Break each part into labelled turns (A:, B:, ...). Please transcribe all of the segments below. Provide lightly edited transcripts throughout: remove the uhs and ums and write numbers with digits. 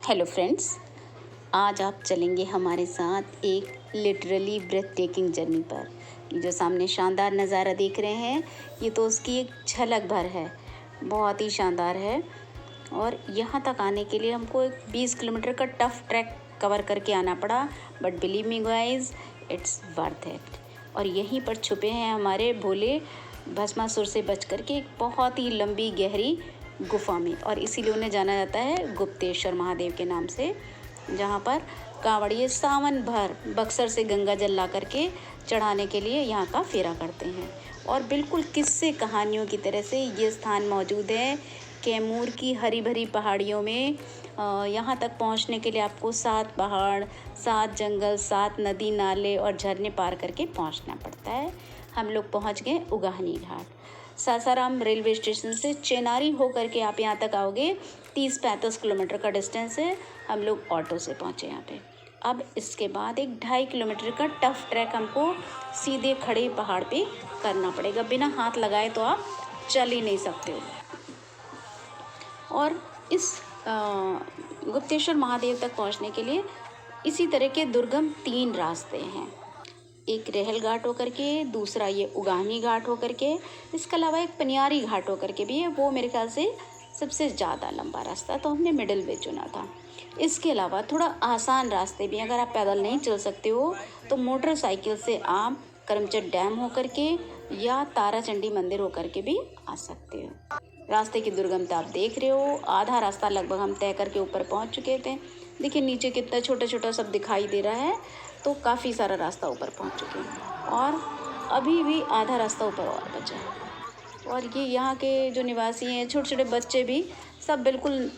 A: Hello friends, आज आप चलेंगे हमारे साथ एक लिटरली ब्रेथ टेकिंग जर्नी पर। ये जो सामने शानदार नज़ारा देख रहे हैं, ये तो उसकी एक झलक भर है। बहुत ही शानदार है। और यहाँ तक आने के लिए हमको एक 20 किलोमीटर का टफ ट्रैक कवर करके आना पड़ा, but believe me guys, it's worth it. और यहीं पर छुपे हैं हमारे भोले भस्मासुर से बच कर के एक बहुत ही लंबी गहरी गुफा में, और इसीलिए उन्हें जाना जाता है गुप्तेश्वर महादेव के नाम से, जहाँ पर कांवड़िए सावन भर बक्सर से गंगा जल ला करके चढ़ाने के लिए यहाँ का फेरा करते हैं। और बिल्कुल किस्से कहानियों की तरह से ये स्थान मौजूद है कैमूर की हरी भरी पहाड़ियों में। यहाँ तक पहुँचने के लिए आपको 7 पहाड़, 7 जंगल, 7 नदी नाले और झरने पार करके पहुँचना पड़ता है। हम लोग पहुँच गए उगाहनी घाट। सासाराम रेलवे स्टेशन से चेनारी हो करके आप यहाँ तक आओगे। 30-35 किलोमीटर का डिस्टेंस है। हम लोग ऑटो से पहुँचे यहाँ पे। अब इसके बाद एक 2.5 किलोमीटर का टफ ट्रैक हमको सीधे खड़े पहाड़ पे करना पड़ेगा। बिना हाथ लगाए तो आप चल ही नहीं सकते हो। और इस गुप्तेश्वर महादेव तक पहुँचने के लिए इसी तरह के दुर्गम 3 रास्ते हैं। एक रेहल घाट होकर के, दूसरा ये उगाहनी घाट होकर के, इसके अलावा एक पनियारी घाट होकर के भी है। वो मेरे ख्याल से सबसे ज़्यादा लंबा रास्ता, तो हमने मिडिल वे चुना था। इसके अलावा थोड़ा आसान रास्ते भी, अगर आप पैदल नहीं चल सकते हो तो मोटरसाइकिल से आप करमचट डैम होकर के या ताराचंडी मंदिर होकर के भी आ सकते हो। रास्ते की दुर्गमता आप देख रहे हो। आधा रास्ता लगभग हम तय करके ऊपर पहुंच चुके थे। देखिए नीचे कितना छोटा छोटा सब दिखाई दे रहा है, तो काफ़ी सारा रास्ता ऊपर पहुंच चुके हैं और अभी भी आधा रास्ता ऊपर और बचा है। और ये यहाँ के जो निवासी हैं, छोटे छोटे बच्चे भी सब बिल्कुल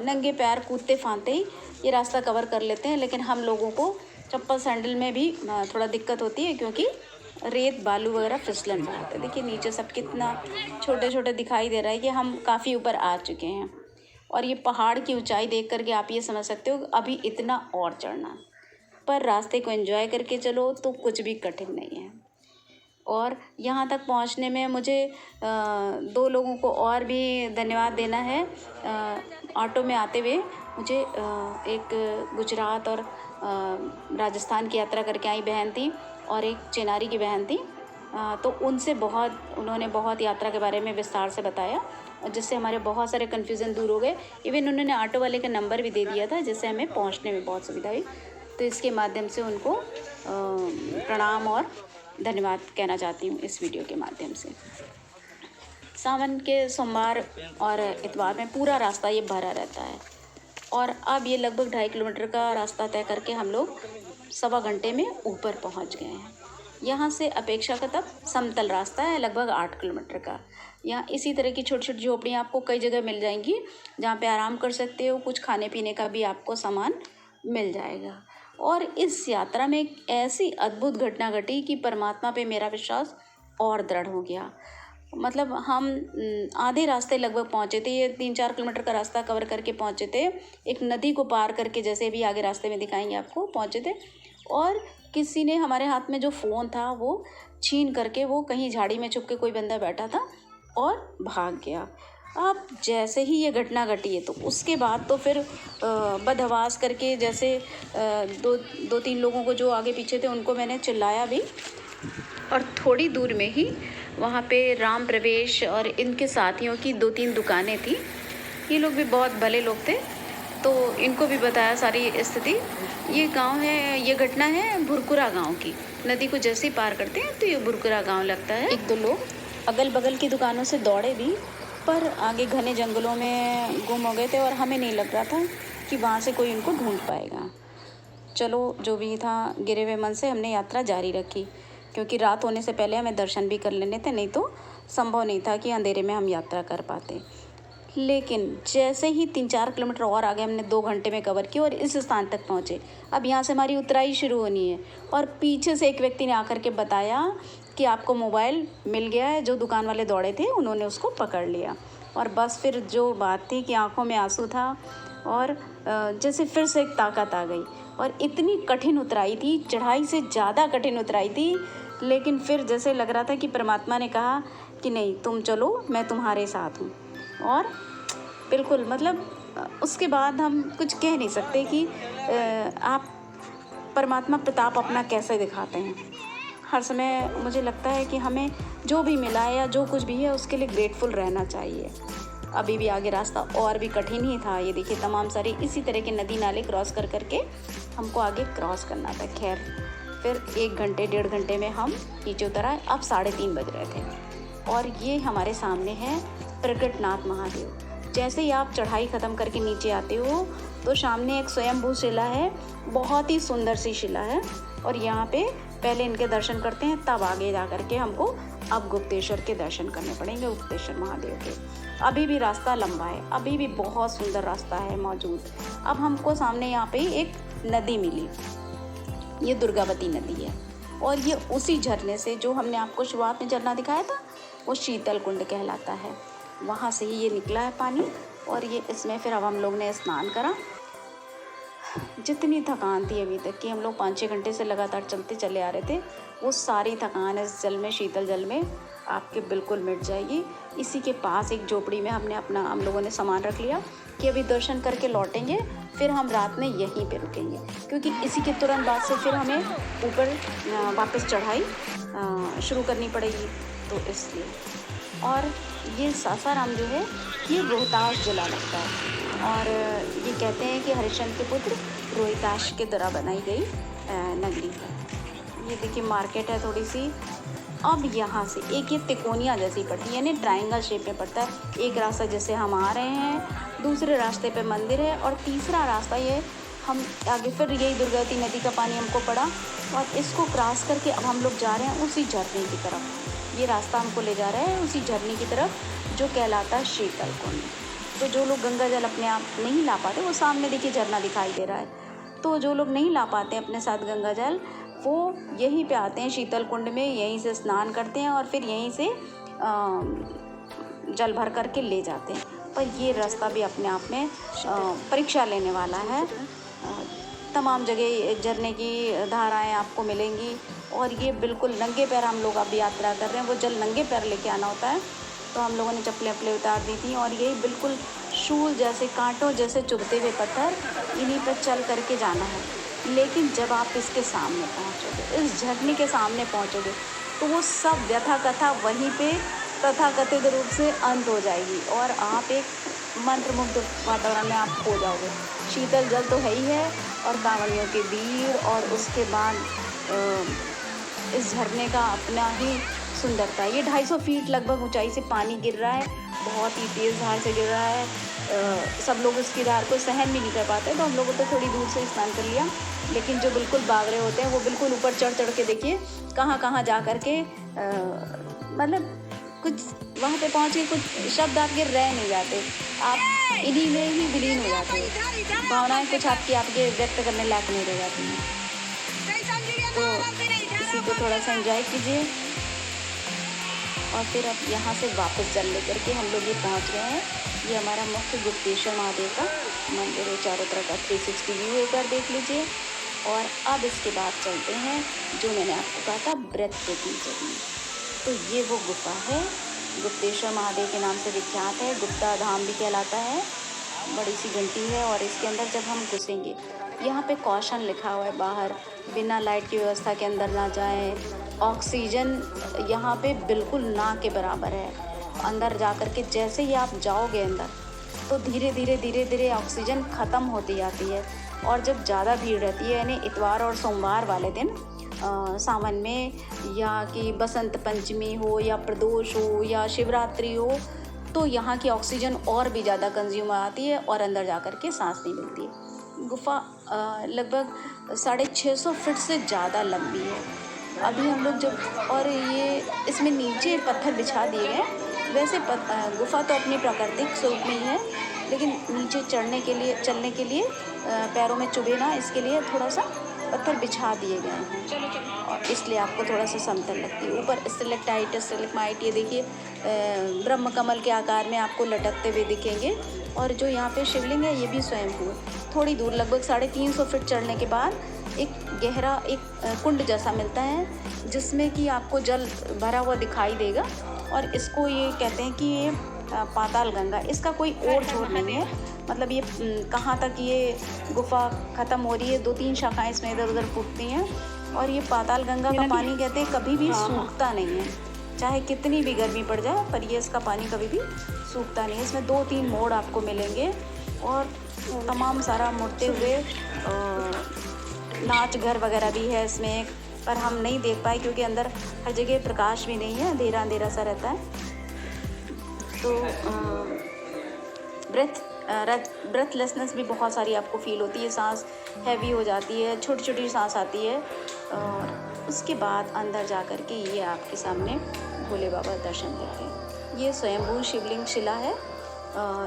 A: नंगे पैर कूदते फांदते ही ये रास्ता कवर कर लेते हैं। लेकिन हम लोगों को चप्पल सैंडल में भी थोड़ा दिक्कत होती है, क्योंकि रेत बालू वगैरह फिसलन बहुत है। देखिए नीचे सब कितना छोटे छोटे दिखाई दे रहा है कि हम काफ़ी ऊपर आ चुके हैं। और ये पहाड़ की ऊंचाई देख करके आप ये समझ सकते हो अभी इतना और चढ़ना, पर रास्ते को एंजॉय करके चलो तो कुछ भी कठिन नहीं है। और यहाँ तक पहुँचने में मुझे 2 लोगों को और भी धन्यवाद देना है। ऑटो में आते हुए मुझे एक गुजरात और राजस्थान की यात्रा करके आई बहन थी और एक चेनारी की बहन थी। तो उन्होंने बहुत यात्रा के बारे में विस्तार से बताया, और जिससे हमारे बहुत सारे कन्फ्यूज़न दूर हो गए। इवन उन्होंने ऑटो वाले का नंबर भी दे दिया था, जिससे हमें पहुँचने में बहुत सुविधा हुई। तो इसके माध्यम से उनको प्रणाम और धन्यवाद कहना चाहती हूँ इस वीडियो के माध्यम से। सावन के सोमवार और इतवार में पूरा रास्ता ये भरा रहता है। और अब ये लगभग 2.5 किलोमीटर का रास्ता तय करके हम लोग 1.25 घंटे में ऊपर पहुँच गए हैं। यहाँ से अपेक्षाकृत समतल रास्ता है, लगभग 8 किलोमीटर का। यहाँ इसी तरह की छोटी छोटी झोपड़ियाँ आपको कई जगह मिल जाएंगी, जहाँ पे आराम कर सकते हो। कुछ खाने पीने का भी आपको सामान मिल जाएगा। और इस यात्रा में एक ऐसी अद्भुत घटना घटी कि परमात्मा पे मेरा विश्वास और दृढ़ हो गया। मतलब हम आधे रास्ते लगभग पहुँचे थे। ये 3-4 किलोमीटर का रास्ता कवर करके पहुँचे थे। एक नदी को पार करके, जैसे भी आगे रास्ते में दिखाएंगे आपको, पहुँचे थे। और किसी ने हमारे हाथ में जो फ़ोन था वो छीन करके, वो कहीं झाड़ी में छुप के कोई बंदा बैठा था और भाग गया। अब जैसे ही ये घटना घटी है, तो उसके बाद तो फिर बदहवास करके, जैसे 2-3 लोगों को जो आगे पीछे थे उनको मैंने चिल्लाया भी। और थोड़ी दूर में ही वहाँ पे राम प्रवेश और इनके साथियों की 2-3 दुकानें थी। ये लोग भी बहुत भले लोग थे, तो इनको भी बताया सारी स्थिति। ये गांव है, ये घटना है भुरकुरा गांव की। नदी को जैसे ही पार करते हैं तो ये भुरकुरा गांव लगता है। 1-2 लोग अगल बगल की दुकानों से दौड़े भी, पर आगे घने जंगलों में गुम हो गए थे और हमें नहीं लग रहा था कि वहाँ से कोई उनको ढूंढ पाएगा। चलो जो भी था, गिरे हुए मन से हमने यात्रा जारी रखी, क्योंकि रात होने से पहले हमें दर्शन भी कर लेने थे, नहीं तो संभव नहीं था कि अंधेरे में हम यात्रा कर पाते। लेकिन जैसे ही 3-4 किलोमीटर और आगे हमने 2 घंटे में कवर किया और इस स्थान तक पहुँचे। अब यहाँ से हमारी उतराई शुरू होनी है, और पीछे से एक व्यक्ति ने आकर के बताया कि आपको मोबाइल मिल गया है। जो दुकान वाले दौड़े थे उन्होंने उसको पकड़ लिया। और बस फिर जो बात थी कि आंखों में आंसू था, और जैसे फिर से एक ताकत आ गई। और इतनी कठिन उतराई थी, चढ़ाई से ज़्यादा कठिन उतराई थी, लेकिन फिर जैसे लग रहा था कि परमात्मा ने कहा कि नहीं, तुम चलो, मैं तुम्हारे साथ हूँ। और बिल्कुल मतलब उसके बाद हम कुछ कह नहीं सकते कि आप परमात्मा प्रताप अपना कैसे दिखाते हैं। हर समय मुझे लगता है कि हमें जो भी मिला है या जो कुछ भी है उसके लिए ग्रेटफुल रहना चाहिए। अभी भी आगे रास्ता और भी कठिन ही था। ये देखिए तमाम सारे इसी तरह के नदी नाले क्रॉस कर करके हमको आगे क्रॉस करना था। खैर फिर 1 घंटे 1.5 घंटे में हम नीचे उतर आए। अब 3:30 बज रहे थे और ये हमारे सामने है प्रकटनाथ महादेव। जैसे ही आप चढ़ाई ख़त्म करके नीचे आते हो तो सामने एक स्वयंभू शिला है, बहुत ही सुंदर सी शिला है और यहाँ पे पहले इनके दर्शन करते हैं, तब आगे जा कर के हमको अब गुप्तेश्वर के दर्शन करने पड़ेंगे, गुप्तेश्वर महादेव के। अभी भी रास्ता लंबा है, अभी भी बहुत सुंदर रास्ता है मौजूद। अब हमको सामने यहाँ पे एक नदी मिली, ये दुर्गावती नदी है और ये उसी झरने से जो हमने आपको शुरुआत में झरना दिखाया था वो शीतल कुंड कहलाता है, वहाँ से ही ये निकला है पानी। और ये इसमें फिर अब हम लोग ने स्नान करा। जितनी थकान थी अभी तक कि हम लोग 5-6 घंटे से लगातार चलते चले आ रहे थे, वो सारी थकान इस जल में, शीतल जल में आपके बिल्कुल मिट जाएगी। इसी के पास एक झोपड़ी में हम लोगों ने सामान रख लिया कि अभी दर्शन करके लौटेंगे, फिर हम रात में यहीं पे रुकेंगे, क्योंकि इसी के तुरंत बाद से फिर हमें ऊपर वापस चढ़ाई शुरू करनी पड़ेगी, तो इसलिए। और ये सासाराम जो है ये रोहतास जिला लगता है और ये कहते हैं कि हरिश्चंद्र के पुत्र रोहिताश के द्वारा बनाई गई नगरी है। ये देखिए मार्केट है थोड़ी सी। अब यहाँ से एक ये तिकोनिया जैसी पड़ती है, यानी ट्रायंगल शेप में पड़ता है। एक रास्ता जैसे हम आ रहे हैं, दूसरे रास्ते पे मंदिर है और तीसरा रास्ता ये हम आगे फिर यही दुर्गावती नदी का पानी हमको पड़ा और इसको क्रॉस करके अब हम लोग जा रहे हैं उसी झरने की तरफ। ये रास्ता हमको ले जा रहा है उसी झरने की तरफ जो कहलाता है शीतल कुंड। तो जो लोग गंगा जल अपने आप नहीं ला पाते, वो सामने देखिए झरना दिखाई दे रहा है, तो जो लोग नहीं ला पाते अपने साथ गंगा जल, वो यहीं पे आते हैं शीतल कुंड में, यहीं से स्नान करते हैं और फिर यहीं से जल भर करके ले जाते हैं। पर ये रास्ता भी अपने आप में परीक्षा लेने वाला है। तमाम जगह झरने की धाराएं आपको मिलेंगी और ये बिल्कुल नंगे पैर हम लोग अब यात्रा कर रहे हैं। वो जल नंगे पैर लेके आना होता है, तो हम लोगों ने चप्पलें अपले उतार दी थी और यही बिल्कुल शूल जैसे, कांटों जैसे चुभते हुए पत्थर, इन्हीं पर चल करके जाना है। लेकिन जब आप इसके सामने पहुँचोगे, इस झरने के सामने पहुँचोगे, तो वो सब व्यथा कथा वहीं पे तथाकथित रूप से अंत हो जाएगी और आप एक मंत्रमुग्ध वातावरण में आप खो जाओगे। शीतल जल तो है ही है और कांवड़ियों के भीड़ और उसके बाद इस झरने का अपना ही सुंदरता। ये 250 फीट लगभग ऊंचाई से पानी गिर रहा है, बहुत ही तेज़ धार से गिर रहा है। सब लोग इसकी धार को सहन भी नहीं कर पाते, तो हम लोगों तो थोड़ी दूर से स्नान कर लिया। लेकिन जो बिल्कुल बावरे होते हैं वो बिल्कुल ऊपर चढ़ चढ़ के देखिए कहाँ कहाँ जा कर के मतलब कुछ वहाँ पे पहुँच के कुछ शब्द आपके रह नहीं जाते, आप इन्हीं में ही विलीन हो जाते हैं। भावनाएं कुछ आपके व्यक्त करने लायक नहीं रह जाती हैं। तो इसी को थोड़ा सा एंजॉय कीजिए और फिर अब यहाँ से वापस चल लेकर के हम लोग ये पहुँच गए हैं। ये हमारा मुख्य गुप्तेश्वर महादेव का मंदिर है, चारों तरफ का 360 व्यू एक बार देख लीजिए। और अब इसके बाद चलते हैं जो मैंने आपको कहा था ब्रेथटेकिंग जर्नी। तो ये वो गुफा है, गुप्तेश्वर महादेव के नाम से विख्यात है, गुप्ता धाम भी कहलाता है। बड़ी सी घंटी है और इसके अंदर जब हम घुसेंगे, यहाँ पे कॉशन लिखा हुआ है बाहर, बिना लाइट की व्यवस्था के अंदर ना जाएं। ऑक्सीजन यहाँ पे बिल्कुल ना के बराबर है। अंदर जा कर के जैसे ही आप जाओगे अंदर, तो धीरे धीरे ऑक्सीजन ख़त्म होती जाती है। और जब ज़्यादा भीड़ रहती है, यानी इतवार और सोमवार वाले दिन सावन में, या कि बसंत पंचमी हो या प्रदोष हो या शिवरात्रि हो, तो यहाँ की ऑक्सीजन और भी ज़्यादा कंज्यूम आती है और अंदर जा कर के सांस नहीं मिलती है। गुफा लगभग 650 फीट से ज़्यादा लंबी है। अभी हम लोग और ये इसमें नीचे पत्थर बिछा दिए गए। वैसे गुफा तो अपनी प्राकृतिक स्वरूप में ही है, लेकिन नीचे चलने के लिए पैरों में चुभे ना, इसके लिए थोड़ा सा पत्थर बिछा दिए गए हैं और इसलिए आपको थोड़ा सा समतल लगती है। ऊपर स्टेलेक्टाइट, ये देखिए ब्रह्म कमल के आकार में आपको लटकते हुए दिखेंगे। और जो यहाँ पे शिवलिंग है ये भी स्वयंभू है। थोड़ी दूर लगभग 350 फीट चढ़ने के बाद एक गहरा कुंड जैसा मिलता है, जिसमें कि आपको जल भरा हुआ दिखाई देगा। और इसको ये कहते हैं कि ये पाताल गंगा, इसका कोई और छोर नहीं है। मतलब ये कहाँ तक ये गुफा ख़त्म हो रही है, 2-3 शाखाएं इसमें इधर उधर फूटती हैं। और ये पाताल गंगा का पानी कहते हैं कभी भी सूखता नहीं है, चाहे कितनी भी गर्मी पड़ जाए, पर ये इसका पानी कभी भी सूखता नहीं है। इसमें 2-3 मोड़ आपको मिलेंगे और तमाम सारा मुड़ते हुए नाच घर वगैरह भी है इसमें, पर हम नहीं देख पाए क्योंकि अंदर हर जगह प्रकाश भी नहीं है, अंधेरा अंधेरा सा रहता है। तो ब्रेथलेसनेस भी बहुत सारी आपको फील होती है, सांस हैवी हो जाती है, छोटी छोटी सांस आती है। और उसके बाद अंदर जा कर के ये आपके सामने भोले बाबा दर्शन देते हैं। ये स्वयंभू शिवलिंग शिला है,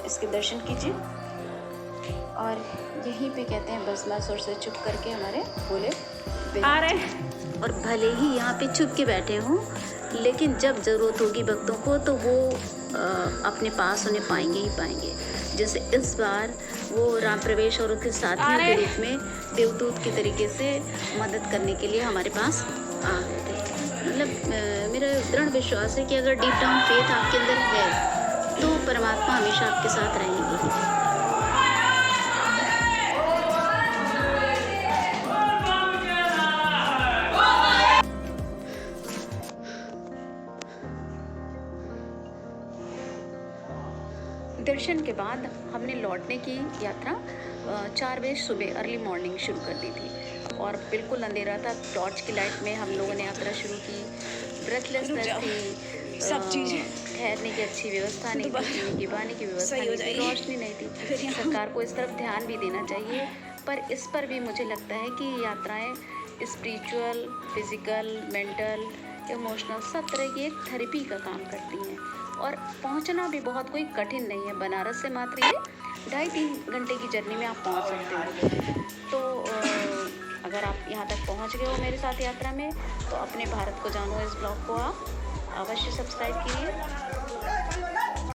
A: इसके दर्शन कीजिए। और यहीं पे कहते हैं भस्मासुर से छुप करके हमारे भोले आ रहे। और भले ही यहाँ पे छुप के बैठे हों, लेकिन जब ज़रूरत होगी भक्तों को तो वो अपने पास उन्हें पाएंगे ही पाएंगे। जैसे इस बार वो राम प्रवेश और उसके साथियों के रूप में देवदूत के तरीके से मदद करने के लिए हमारे पास आ गए थे। मतलब मेरा दृढ़ विश्वास है कि अगर डीप डाउन फेथ आपके अंदर है तो परमात्मा हमेशा आपके साथ रहेंगे। दर्शन के बाद हमने लौटने की यात्रा 4 बजे सुबह अर्ली मॉर्निंग शुरू कर दी थी और बिल्कुल अंधेरा था। टॉर्च की लाइट में हम लोगों ने यात्रा शुरू की। ब्रेथलेसनेस थी, सब चीज़ ठहरने की अच्छी व्यवस्था नहीं थी, पीने की पानी की व्यवस्था नहीं थी, रोशनी नहीं थी। सरकार को इस तरफ ध्यान भी देना चाहिए, पर इस पर भी मुझे लगता है कि यात्राएँ स्पिरिचुअल, फिज़िकल, मेंटल, इमोशनल सब तरह की एक थेरेपी का काम करती हैं। और पहुंचना भी बहुत कोई कठिन नहीं है। बनारस से मात्र ये 2.5-3 घंटे की जर्नी में आप पहुंच सकते हो। तो अगर आप यहाँ तक पहुंच गए हो मेरे साथ यात्रा में, तो अपने भारत को जानो इस ब्लॉग को आप अवश्य सब्सक्राइब कीजिए।